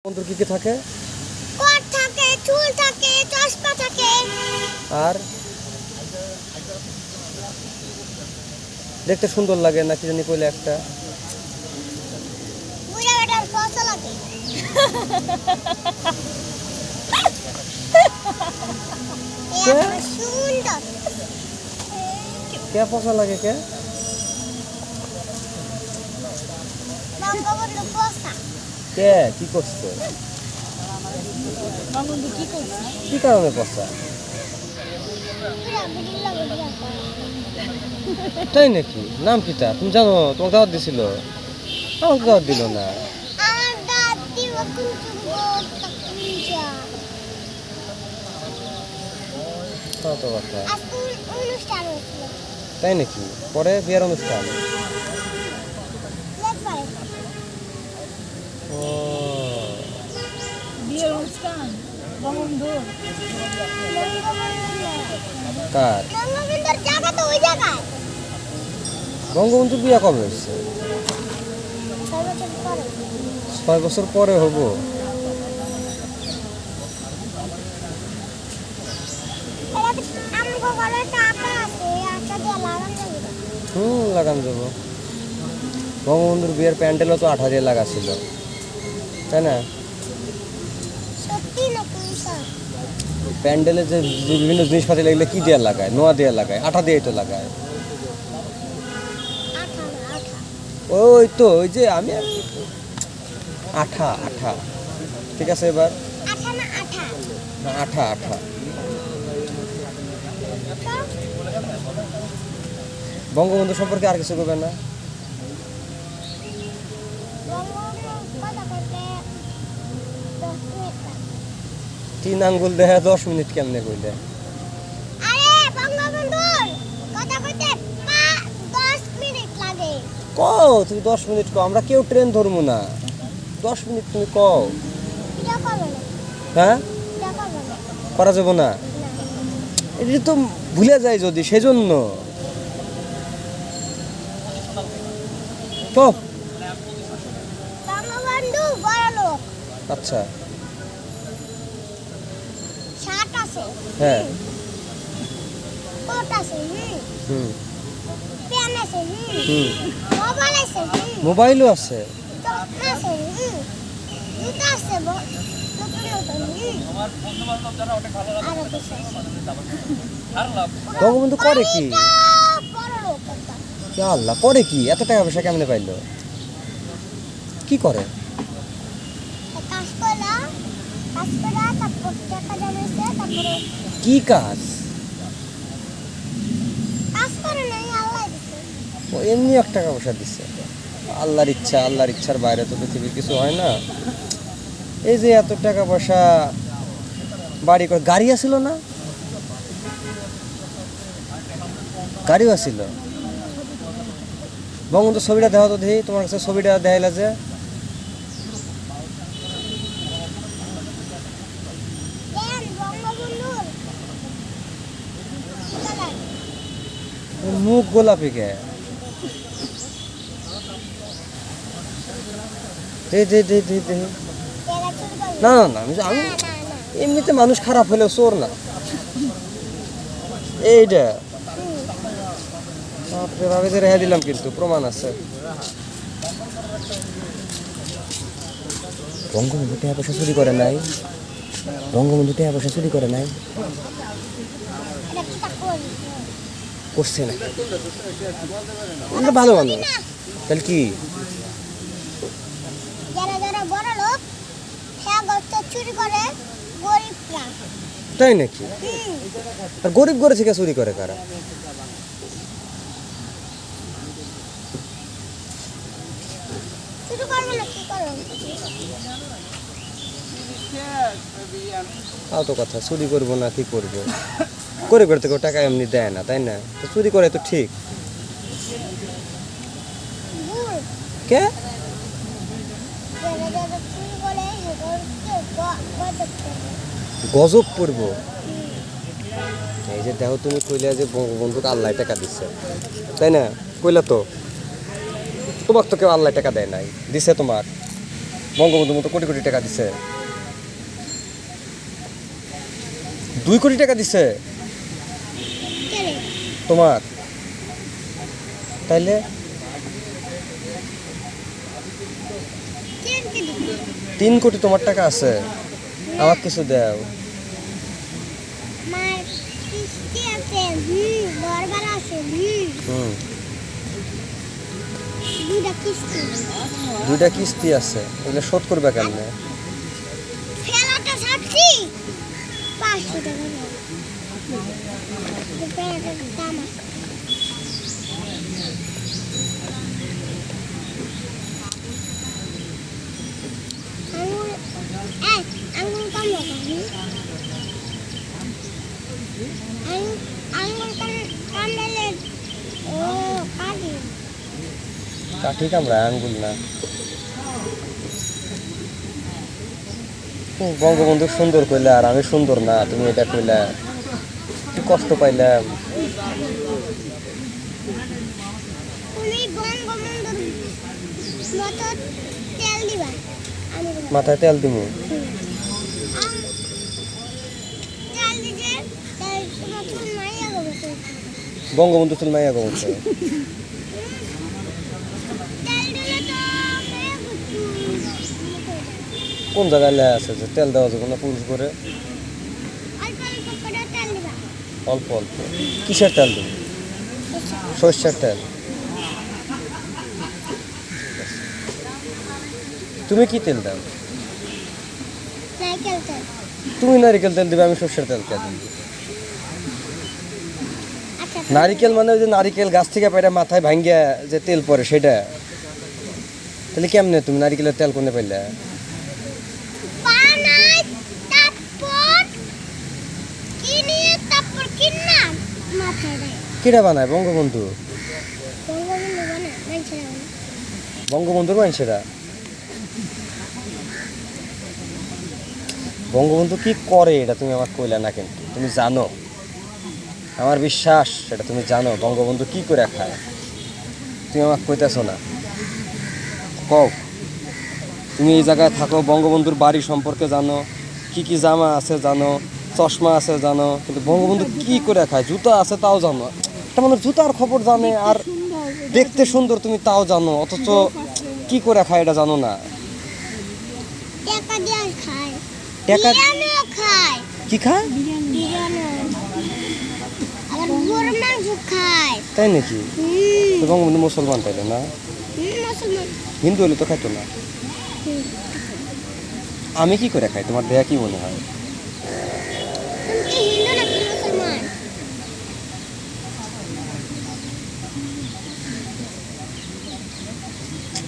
বন্ধুর কি কি থাকে? কোট থাকে, চুল থাকে, চশমা থাকে। আর দেখতে সুন্দর লাগে না কি জানি কইলে একটা বুড়া বেটার পচা লাগে। কে? সুন্দর। কে পচা লাগে কে? বঙ্গবন্ধু পচা। কে কি করছে? বঙ্গবন্ধু কি করছে? কি কারণে পচা? বুড়া বুড়ির লাগে বিয়া করে। তাই নাকি? নাম কি তার? তুমি জানো তোমাকে দাওয়াত দিছিল? আমাকে দাওয়াত দিল না। আমার দাদি বকুল চুগো কত কথা। আজকে অনুষ্ঠান হয়েছিল। তাই নাকি? পরে বিয়ের অনুষ্ঠান। ও বিয়ের অনুষ্ঠান বঙ্গবন্ধু কার? বঙ্গবন্ধুর জায়গা তো ওই জায়গায়। বঙ্গবন্ধুর বিয়ে কবে হচ্ছে? 6 বছর পরে। 6 বছর পরে হবো। আমগো ঘরে টাকা আছে, আটা দিয়ে লাগান যাবে। লাগান যাবো। বঙ্গবন্ধুর বিয়ের প্যান্ডেলও তো 8 দিয়ে লাগা ছিল, তাই না? সত্যি নাকি স্যার? প্যান্ডেলে যে যে বিভিন্ন জিনিসপাতি লাগলে কি দিয়ে লাগায়? নোয়া দিয়ে লাগায়, আঠা দিয়েই তো লাগায়। আঠা না আঠা। ওই তো ওই যে আমি আঠা আঠা। ঠিক আছে এবার আঠা না আঠা। না, আঠা আঠা। বঙ্গবন্ধু সম্পর্কে আর কিছু করবে না? বঙ্গবন্ধু কথা কইতে 10 মিনিট লাগে। 3 আঙ্গুল দেহে 10 মিনিট কেমনে কইলে? আরে বঙ্গবন্ধুর কথা কইতে 10 মিনিট লাগে। কও তুমি 10 মিনিট কও, আমরা কেউ ট্রেন ধরবো না। 10 মিনিট তুমি কও। এটা করবে না। হ্যাঁ, এটা করবে না। করা যাবো না। না। এটা তো ভুলে যায় যদি, সেজন্য তো। বঙ্গবন্ধু বড় লোক। আচ্ছা, শার্ট আছে। হ্যাঁ। কোট আছে। হুম পেন আছে। হুম মোবাইল আছে। মোবাইলও আছে। চশমা আছে। জুতা আছে। নতুন নতুন। আরো কিছু আছে। বঙ্গবন্ধু করে কি? বড় লোক একটা। ইয়া আল্লাহ, করে কি? এত টাকা পয়সা কেমনে পাইলো? কি করে? কাজ করা তারপর টাকা জমাইছে তারপরে কি কাজ? কাজ করে নাই আল্লাহ দিছে। ও এমনি এক টাকা পয়সা দিচ্ছে। আল্লাহর ইচ্ছা, আল্লাহর ইচ্ছার বাইরে তো পৃথিবীর কিছু হয় না। এই যে এত টাকা পয়সা, বাড়ি করে, গাড়ি আছিল না? গাড়িও আছিল। বঙ্গবন্ধু ছবিটা দেওয়া তো দেখি, তোমার কাছে ছবিটা দেখাইলা যে। দেন বঙ্গবন্ধুর কালার মুখ গোলাপি কে? দে দে দে দে দে। তেরা চুরি করে না না না, আমি না না না এমনিতে মানুষ খারাপ হলেও চোর না। এইটা বাপরে ভাবে যে রেহাই দিলাম, কিন্তু প্রমাণ আছে। বঙ্গবন্ধু টাকা পয়সা চুরি করে নাই। বঙ্গবন্ধু টাকা পয়সা চুরি করে নাই। এটা কি তা করি করছে না। আমরা ভালো মানুষ। তাহলে কি? যারা যারা বড় লোক হ্যাঁ গত চুরি করে গরিবরা। তাই নাকি? আর গরিব করে থেকে চুরি করে কারা? চুরি করবে না কি করবে? তাও তো কথা, চুরি করবো না কি করবো? গরিবের থেকে টাকা এমনি দেয় না, তাই না? তো চুরি করে তো ঠিক। ভুল। কে? যারা যারা চুরি করে হেগরকে গজব করবে। গজব পড়বো। এই যে দেখো, তুমি কইলা যে বঙ্গবন্ধুকে আল্লাহ টাকা দিচ্ছে, তাই না? কইলা তো, তোমার তো কেউ আল্লাহ টাকা দেয় নাই, দিছে তোমার। বঙ্গবন্ধুর মতো কোটি কোটি টাকা দিছে, 2 কোটি টাকা দিছে কেরে তোমার, তাইলে কেন কে দিবে 3 কোটি তোমার টাকা আছে, আমার কিছু দাও। মার কিস্তি আছে ঘর ভাড়া আছে হুম, 2টা কিস্তি 2টা কিস্তি আছে, এগুলো শোধ করবে কেমনে? ফেলাটা ছাড়ছি 500 টাকা দাও ফেলাটার দাম আছে আঙুর আঙুর কম লাগাবি আঙুর কামড়ালে ও কাটি কাঠি কামড়ায়, আঙ্গুল না। বঙ্গবন্ধু সুন্দর কইলা আর আমি সুন্দর না, তুমি এটা কইলা, কি কষ্ট পাইলাম। তুমি বঙ্গবন্ধুর মতো তেল দিবা আমি দেবো। মাথায় তেল দিমু, তেল দিতে তাই তোমার চুল মাইয়া গেছে বঙ্গবন্ধু চুল মাইয়া গমছে। তেল দিলে তো মাইয়া কোন জায়গায় লেখা আছে যে তেল দেওয়া যাবে না পুরুষ করে? অল্প অল্প করে তেল দিবা অল্প অল্প। কিসের তেল দিবি? সর্ষের তেল। তুমি কি তেল দাও? নারকেল তেল তুমি নারিকেল তেল দিবে, আমি সর্ষের তেল কে দিবি? আচ্ছা নারিকেল মানে ওই যে নারিকেল গাছ থেকে পাইরা মাথায় ভাঙ্গিয়া যে তেল পড়ে সেটা। তাহলে কেমনে তুমি নারিকেলের তেল কোনে পাইলে? বানাই তারপর কিনিয়ে তারপর কিনা মাথায় দেয় কিরা বানায়? বঙ্গবন্ধু। বঙ্গবন্ধু বানায় মানুষেরা বঙ্গবন্ধুর মানুষেরা। বঙ্গবন্ধু কি করে এটা তুমি আমার কইলা না, কিন্তু তুমি জানো, আমার বিশ্বাস সেটা তুমি জানো বঙ্গবন্ধু কি করে খায়। তুমি আমাকে কইতেছো না, কও। তুমি এই জায়গায় থাকো, বঙ্গবন্ধুর বাড়ি সম্পর্কে জানো, কি কি জামা আছে জানো, চশমা আছে জানো, কিন্তু বঙ্গবন্ধু কি করে খায়, জুতা আছে তাও জানো। একটা মানুষ জুতার খবর জানে আর দেখতে সুন্দর তুমি তাও জানো, অথচ কি করে খায় এটা জানো না। টাকা দিয়ে খায় টাকা বিরিয়ানিও খায় কি খায়? বিরিয়ানি আবার গরুর মাংস খায় তাই নাকি? তো বঙ্গবন্ধু মুসলমান তাইলে না? মুসলমান হিন্দু হলে তো খাইতো না। আমি কি করে খাই তোমার দেয়া কি মনে হয়? তুমি কি হিন্দু নাকি মুসলমান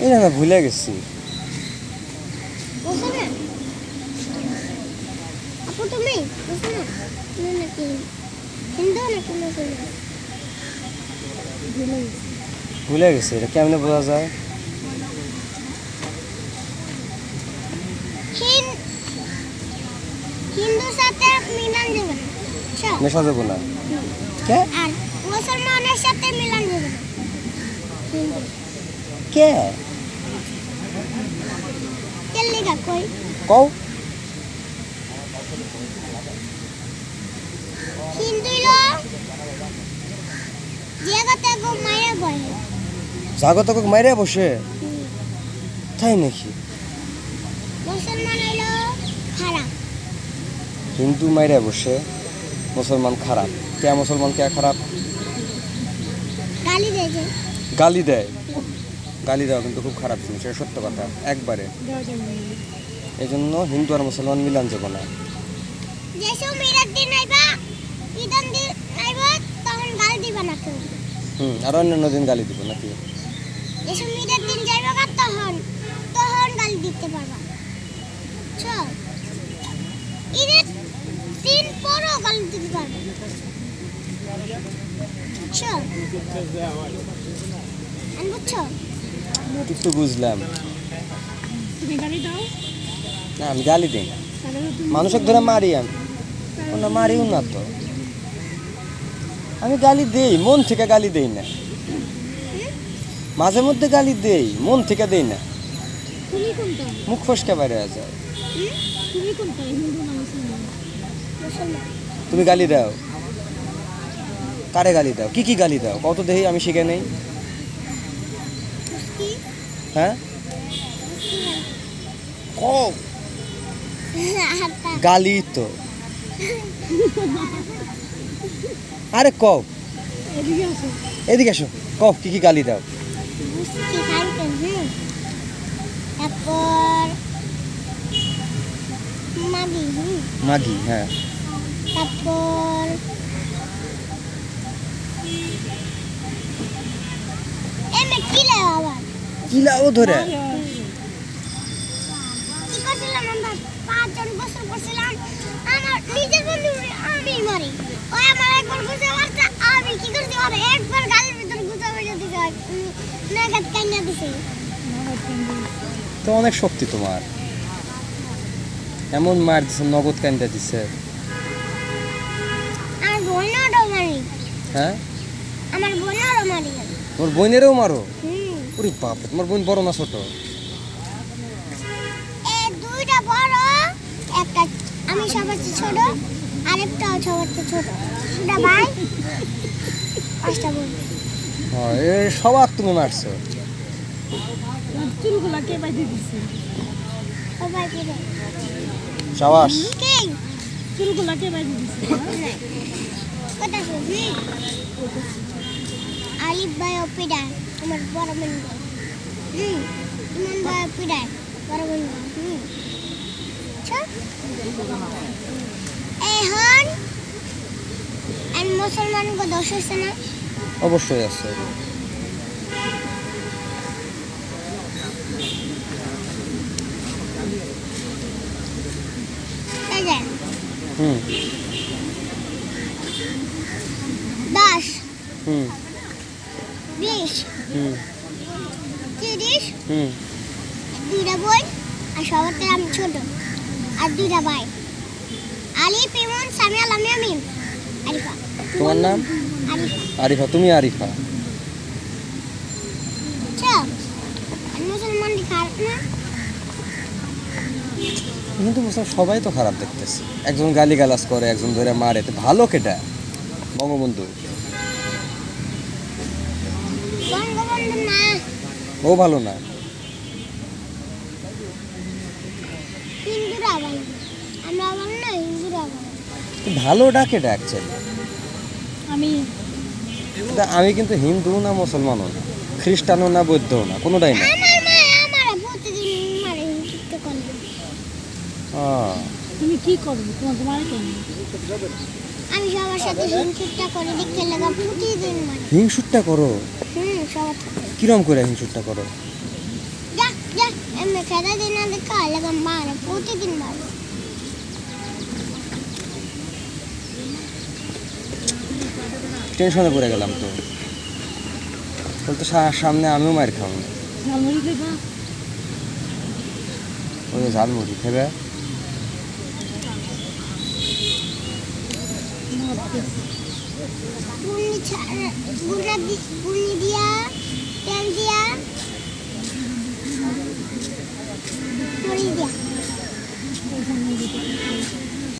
এই না ভুলে গেছি। মুসলমান আপু তুমি মুসলমান তুমি নাকি হিন্দু নাকি মুসলমান ভুলে গেছি, এটা কেমনে বোঝা যায়? হিন্দুর সাথে মিলান যাবে না বুঝছো? নেশা যাবো না কে? আর মুসলমানের সাথে মিলান যাবে না হিন্দু কে? কেলিগা কই কও। হিন্দু লোক জায়গাতে গো মায়ের বয়ে জাগতক মাইরা বসে, তাই নাকি? মুসলমান হইলো খারাপ হিন্দু মাইরা বসে, মুসলমান খারাপ। কে মুসলমান কে খারাপ? গালি দেয় যে গালি দেয়। গালি দেওয়া কিন্তু খুব খারাপ জিনিস, এটা সত্য কথা একবারে। এই জন্য হিন্দু আর মুসলমান মিলান যাবো না। যেসব মিরার দিন আইবা ঈদান দিন আইবা তখন গালি দিবা না কেউ আর অন্যান্য দিন গালি দিব নাকি? যেসব মিরার দিন যাইবা না তখন তখন গালি দিতে পারবা চল ঈদের দিন পরও গালি দিতে পারবা চল আমি বুঝছো একটু বুঝলাম তুমি গালি দাও না, আমি গালি দিই না। তাহলে তুমি মানুষকে ধরে মারি আমি, ওনা মারিও না তো। আমি গালি দেই, মন থেকে গালি দেই না। মাঝে মধ্যে গালি দেই, মন থেকে দেই না। তুমি কোনটা মুখ ফসকে বাইরে যায়। তুমি কোনটা হিন্দু না মুসলমান মুসলমান। তুমি গালি দাও, কারে গালি দাও, কি কি গালি দাও কত দেহি, আমি শিখে নেই। কি? হ্যাঁ কও, আটা। গালি তো, আরে কও, এদিকে আসো এদিকে আসো, কও কি কি গালি দাও। বুঝছি খাইতে তারপর মাগি মাগি, হ্যাঁ। তারপর এমে কিলে আবার কিলাও ধরে, কি করছিলাম আমরা 5 বছর করছিলাম আমার নিজের বন্ধু আমি মারি ওই আমার একবার গুছে মারছে আমি কি করছি আর একবার গালের ভিতর গুছে মেরে দিছে নাগাত কান্না দিছে তো অনেক শক্তি তোমার, এমন মার দিছে, নগদ কান্দা দিছে। আমার বোনেরও মারি হ্যাঁ আমার বোনেরও মারি তোমার বোনেরও মারো? হুম ওরে বাপ রে, তোমার বোন বড় না ছোট? এই দুইটা বড় একটা আমি সবার চেয়ে ছোট আরেকটাও সবার চেয়ে ছোট দুটা ভাই 5টা বোন হ্যাঁ, এ সবাক তুমি মারছো। তোমার চুলগুলা কে বাইতে দিছে সবাই পুরো সাবাস। কি চুলগুলা কে বাইতে দিছে কথা শুনি আলিফ ভাই অপিডায় আমার বড় বোন ইমন ভাই অপিডায় বড় বোন এখন আর মুসলমানকে দোষ হচ্ছে না অবশ্যই আছে। এই যে হুম 10 হুম 20 হুম 30 হুম। দুইটা বোন আর সবার থেকে আমি ছোট আর দুইটা ভাই আলিফ ইমন সামিয়াল আমি আমিন আরিফা তোমার নাম? আরিফা আরিফা, তুমি আরিফা। চল মুসলমান খারাপ না কিন্তু মুসলমান সবাই তো খারাপ দেখতেছে, একজন গালি গালাজ করে, একজন ধরে মারে, তো ভালো কেটা? বঙ্গবন্ধু বঙ্গবন্ধু না ও ভালো না? হিন্দুরা ভালো আমরা ভালো না হিন্দুরা ভালো তো ভালো ডাকে ডাকছে। আমি আমি কিন্তু হিন্দু না, মুসলমানও না, খ্রিস্টানও না, বৌদ্ধও না, কোনোটাই না। আমার মা আমার প্রতিদিন মারে হিন্দুত্ব করে আহ, তুমি কি করবে তোমার তোমার কেন আমি সবার সাথে হিংসুটটা করে দেখতে লাগা প্রতিদিন মারে হিংসুটটা করো? সবার সাথে কিরম করে হিংসুটটা করো? যা যা এমনি খেলা দিন না দেখা লাগা মারে প্রতিদিন মারে টেনশনে পড়ে গেলাম তো, তাহলে তো সামনে আমিও মার খাবো না। ঝালমুড়ি খাইবা ওই যে ঝালমুড়ি খাবে। বুনি দিয়া তেল দিয়া মরিচ দিয়া